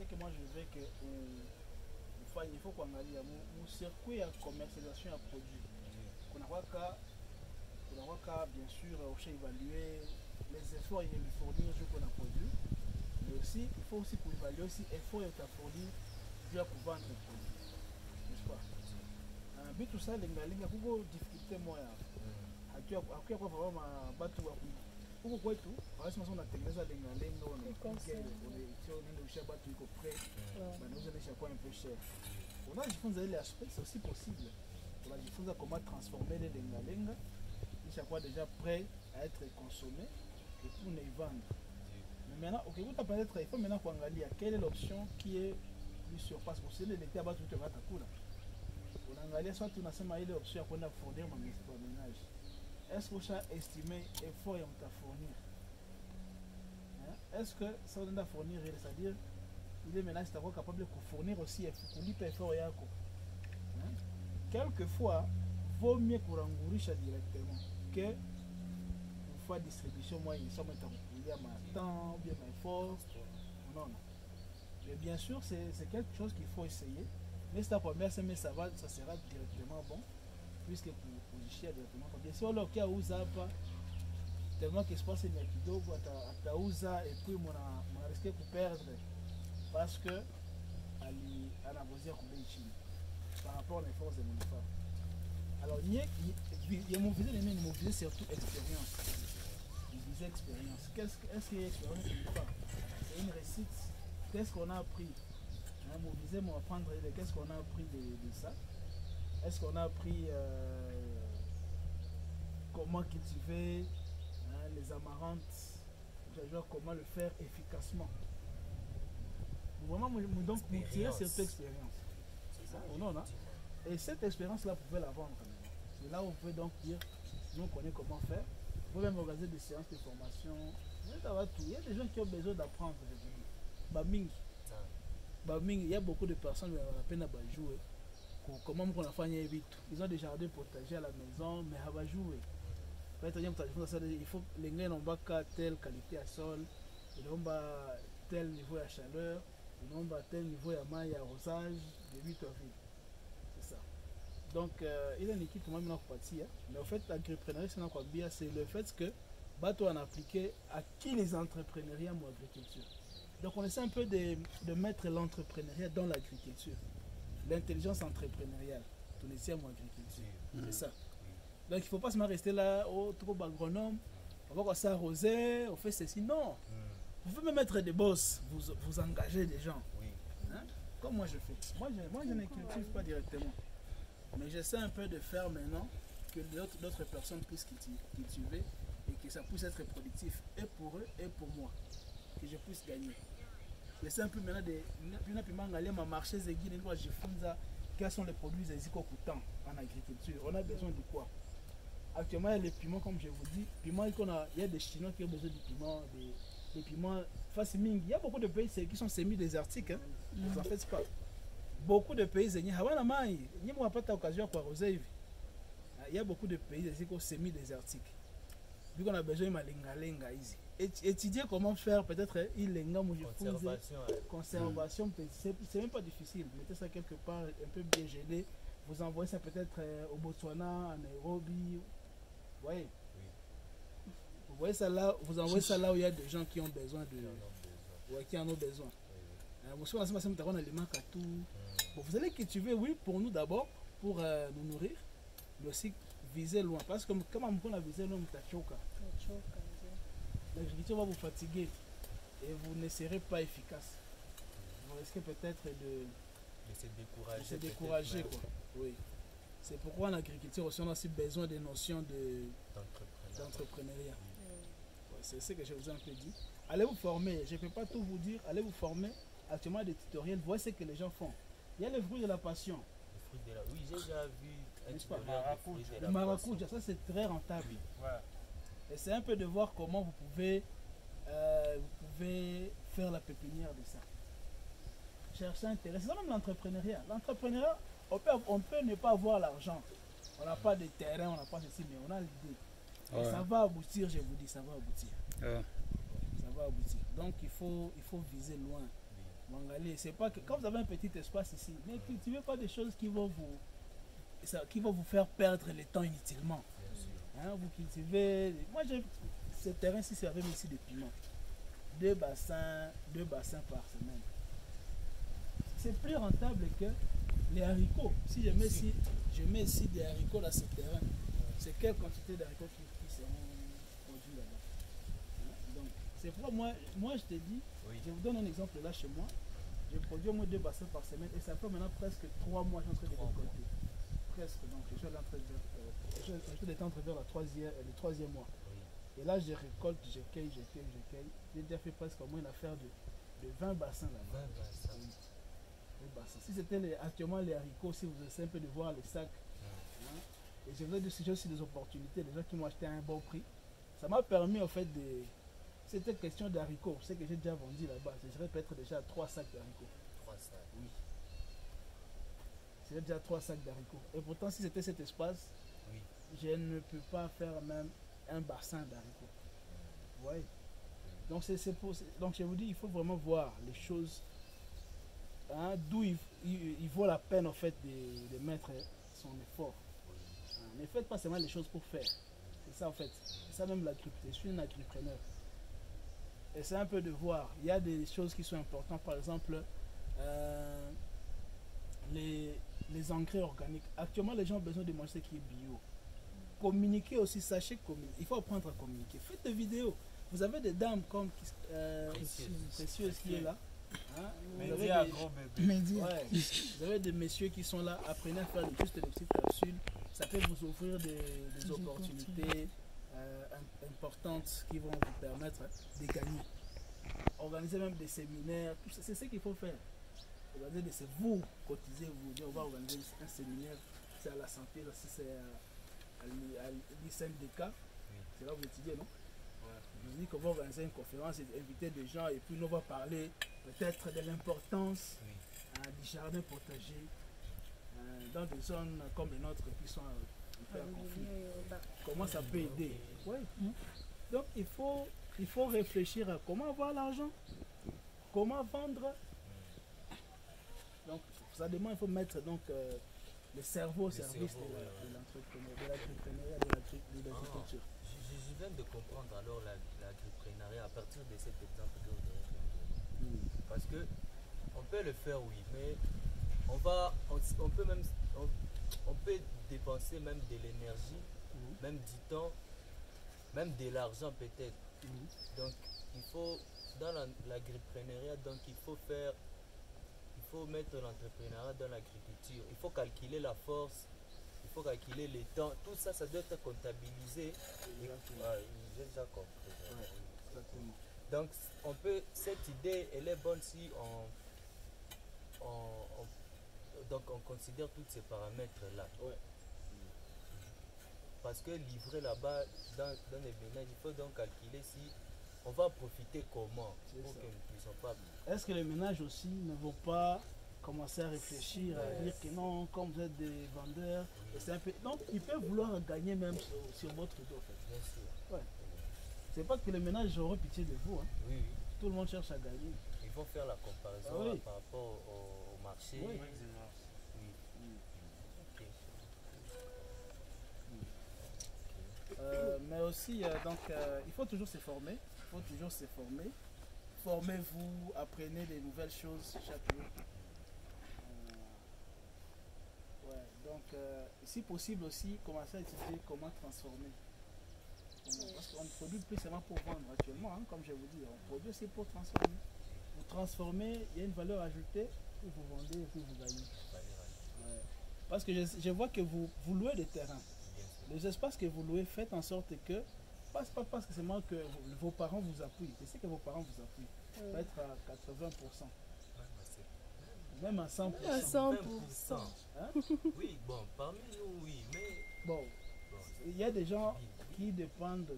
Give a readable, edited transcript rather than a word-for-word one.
que moi je veux que il faut qu'on aille à mon circuit à commercialisation à produits. Qu'on a qu'à bien sûr évaluer les efforts et les fournir qu'on a produit. Mais aussi, il faut aussi pour évaluer aussi l'effort que tu as fourni pour vendre le produit. N'est-ce pas? Mais tout ça, les gars, il y a beaucoup de difficultés. Moi, il y a vraiment battu à coup. Pourquoi tout? Parce que on a tenu ça, les gars, on est un peu cher. On a des aspects, c'est aussi possible. On a des comment transformer les lenga. Chaque fois déjà prêt à être consommé et pour les vendre. Mais maintenant, ok, vous peut-être, il faut maintenant qu'on regarde quelle est l'option qui est plus surpasse. Parce que l'été à battre tout le monde. On a regardé soit tout ensemble l'option qu'on a fournir mon ménage. Est-ce que vous avez estimé l'effort et on t'a fournir? Est-ce que ça on a fournir, c'est-à-dire les ménages sont capables de fournir aussi l'effort et quelquefois, vaut mieux qu'on engourisha directement que pour faire distribution moi ils sont il y a ma temps bien ma force non. Mais bien sûr c'est quelque chose qu'il faut essayer, mais c'est la première semaine ça sera directement bon puisque pour chier directement bien sûr le cas où ça pas tellement qu'espace est kidogo atauza et puis mon risque de perdre parce que ali anavozia kumbe chini par rapport à l'effort de mon effort. Alors, il y a mon visée surtout expérience. Il disait expérience. Est-ce qu'il y a expérience ou pas? C'est une récite. Qu'est-ce qu'on a appris? Mon visée, mon apprendre, qu'est-ce qu'on a appris de ça? Est-ce qu'on a appris comment cultiver les amarantes? Comment le faire efficacement? Vraiment, donc, vous tirez cette expérience. Non. Et cette expérience-là, vous pouvez la vendre. C'est là où vous pouvez donc dire, nous on connaît comment faire. Vous pouvez même organiser des séances de formation. Il y a des gens qui ont besoin d'apprendre. Il y a beaucoup de personnes qui ont la peine à jouer. Comment on a fait vite. Ils ont des jardins potagers à la maison, mais à jouer. Il faut que les gens n'ont pas telle qualité à sol, ils n'ont pas tel niveau à chaleur, ils n'ont pas tel niveau à maille, à arrosage, de 8 heures. C'est ça. Donc, il y a une équipe qui m'a parti. Mais en fait, l'agripreneuriat, c'est le fait que Bato a appliqué à qui les entrepreneuriats en agriculture. Donc, on essaie un peu de mettre l'entrepreneuriat dans l'agriculture. L'intelligence entrepreneuriale, on essaie en agriculture. C'est ça. Donc, il ne faut pas se rester là, trop agronome, on va s'arroser, on fait ceci. Non. Vous pouvez même être des boss, vous engagez des gens. Hein? Comme moi je fais. Moi je ne cultive pas directement. Mais j'essaie un peu de faire maintenant que d'autres personnes puissent cultiver et que ça puisse être productif et pour eux et pour moi. Que je puisse gagner. J'essaie un peu maintenant de marcher quels sont les produits coûtants en agriculture. On a besoin de quoi? Actuellement, il y a les piments, comme je vous dis. Piments, il y a des Chinois qui ont besoin de piments, des piments faciming. Il y a beaucoup de pays qui sont semi-désertiques. Hein. Vous en faites pas. Beaucoup de pays, il y a beaucoup de pays qui sont semi-désertiques. Vu qu'on a besoin de malinga ici. Étudier comment faire peut-être conservation, c'est même pas difficile. Mettez ça quelque part un peu bien gelé. Vous envoyez ça peut-être au Botswana, à Nairobi. Vous voyez? Vous voyez ça là, vous envoyez ça là où il y a des gens qui ont besoin qui en ont besoin. Vous allez cultiver, oui, pour nous d'abord, pour nous nourrir, mais aussi viser loin. Parce que comme on a visé loin, l'agriculture va vous fatiguer et vous ne serez pas efficace. Vous risquez peut-être de se décourager. Quoi. Oui. C'est pourquoi en agriculture aussi, on a aussi besoin des notions d'entrepreneuriat. Ouais, c'est ce que je vous ai un peu dit. Allez vous former, je ne peux pas tout vous dire, allez vous former. Actuellement, des tutoriels, voyez ce que les gens font. Il y a le fruit de la passion. Oui, j'ai déjà vu le maracuja, ça c'est très rentable. Ouais. Et c'est un peu de voir comment vous pouvez faire la pépinière de ça. Chercher intérêt. C'est ça même l'entrepreneuriat. L'entrepreneuriat, on peut ne pas avoir l'argent. On n'a pas de terrain, on n'a pas ceci, mais on a l'idée. Ouais. Ça va aboutir, je vous dis, ça va aboutir. Ouais. Ça va aboutir. Donc il faut viser loin. Mangali, c'est pas que quand vous avez un petit espace ici, ne cultivez pas des choses qui vont vous faire perdre le temps inutilement. Hein, vous cultivez. Moi, ce terrain-ci, c'est avec ici des piments. 2 bassins par semaine. C'est plus rentable que les haricots. Si je mets ici des haricots dans ce terrain, c'est quelle quantité d'haricots qui seront produits là-bas? Hein? Donc, c'est pourquoi moi je te dis, je vous donne un exemple là chez moi. Je produis au moins 2 bassins par semaine et ça fait maintenant presque 3 mois que je suis en train de récolter. Presque, donc je suis en train d'étendre vers le troisième mois. Et là, je récolte, je cueille. J'ai déjà fait presque au moins une affaire de 20 bassins là-bas. 20 bassins. Oui. 20 bassins. Si c'était actuellement les haricots, si vous essayez un peu de voir les sacs, hein, et je voulais dire aussi des opportunités, des gens qui m'ont acheté à un bon prix. Ça m'a permis en fait de. C'était question d'haricots, c'est que j'ai déjà vendu là-bas. Je serais peut-être déjà à 3 sacs d'haricots. 3 sacs. Oui. J'ai déjà 3 sacs d'haricots. Et pourtant, si c'était cet espace, Oui. je ne peux pas faire même un bassin d'haricots. Oui. Donc, donc je vous dis, il faut vraiment voir les choses, hein, d'où il vaut la peine en fait de mettre son effort. Hein, ne faites pas seulement les choses pour faire. C'est ça en fait. C'est ça même l'agriculture. Je suis un agripreneur. Et c'est un peu de voir. Il y a des choses qui sont importantes. Par exemple, les engrais organiques. Actuellement, les gens ont besoin de manger ce qui est bio. Communiquer aussi, sachez communiquer. Il faut apprendre à communiquer. Faites des vidéos. Vous avez des dames comme Précieuse qui est là. Hein? Vous avez des messieurs qui sont là. Apprenez à faire juste des petites capsules. Ça peut vous offrir des opportunités importantes qui vont vous permettre de gagner. Organiser même des séminaires. C'est ce qu'il faut faire. C'est vous cotisez, vous dites on va organiser un séminaire, c'est à la santé, si c'est à l'ISNDK, c'est là où vous étudiez, non? Je vous dis qu'on va organiser une conférence et inviter des gens et puis nous on va parler peut-être de l'importance du jardin potager dans des zones comme les nôtres qui sont en conflit. Comment ça peut aider? Ouais. Donc il faut réfléchir à comment avoir l'argent, comment vendre. Donc, ça demande, il faut mettre donc, le cerveau au service de l'entrepreneuriat, de l'agriculture. Je viens de comprendre alors l'agripreneuriat à partir de cet exemple que vous avez donné. Parce que on peut le faire, oui, mais on peut dépenser même de l'énergie, même du temps, même de l'argent peut-être. Donc, il faut, dans l'agripreneuriat, donc il faut mettre l'entrepreneuriat dans l'agriculture. Il faut calculer la force, il faut calculer les temps. Tout ça, ça doit être comptabilisé. J'ai déjà compris. Exactement. Donc, cette idée, elle est bonne si donc on considère tous ces paramètres-là. Parce que livrer là-bas, dans les ménages, il faut donc calculer si on va profiter comment pour que nous puissions pas. Est-ce que les ménages aussi ne vont pas commencer à réfléchir, à dire que non, comme vous êtes des vendeurs, c'est un peu. Donc ils peuvent vouloir gagner même sur votre dos en fait. Bien sûr. Ouais. C'est pas que les ménages auront pitié de vous. Hein. Oui. Tout le monde cherche à gagner. Ils vont faire la comparaison par rapport au marché. Oui. Mais aussi, il faut toujours se former. Formez-vous, apprenez des nouvelles choses chaque jour. Donc, si possible aussi, commencez à étudier comment transformer. Parce qu'on ne produit plus seulement pour vendre actuellement, hein, comme je vous dis, on produit aussi pour transformer. Vous transformez, il y a une valeur ajoutée, puis vous vendez et puis vous gagnez. Parce que je vois que vous louez des terrains. Les espaces que vous louez, faites en sorte que, pas parce que seulement que vos parents vous appuient, je sais que vos parents vous appuient, peut-être à 80%, même à 100%. À 100%. Hein? Oui, bon, parmi nous, oui, mais... Bon, il y a des gens qui dépendent